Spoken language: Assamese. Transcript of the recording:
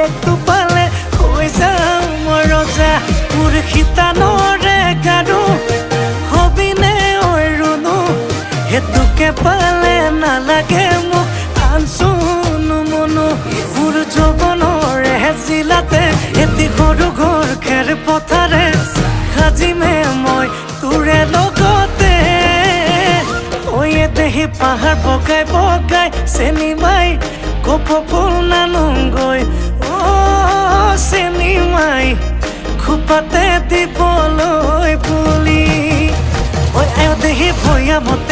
সুযোগটো পালে হৈ যাওঁ মই ৰজা মোৰ শিতানৰে গাৰু হবিনে ঐ ৰুণু হেতুকে পালে নালাগে মোক আনচুনো মনো মোৰ যৌৱনৰে জিলাতে এটি সৰু ঘৰ খেৰ পথাৰে সাজিমে মই তোৰে লগতে দেহি পাহাৰ বগাই বগাই চেনি মাই কপৌ ফুল নানোগৈ চেনি মাই খোপাতে দিবলৈ পুলি আয় দেহি ভৈয়ামত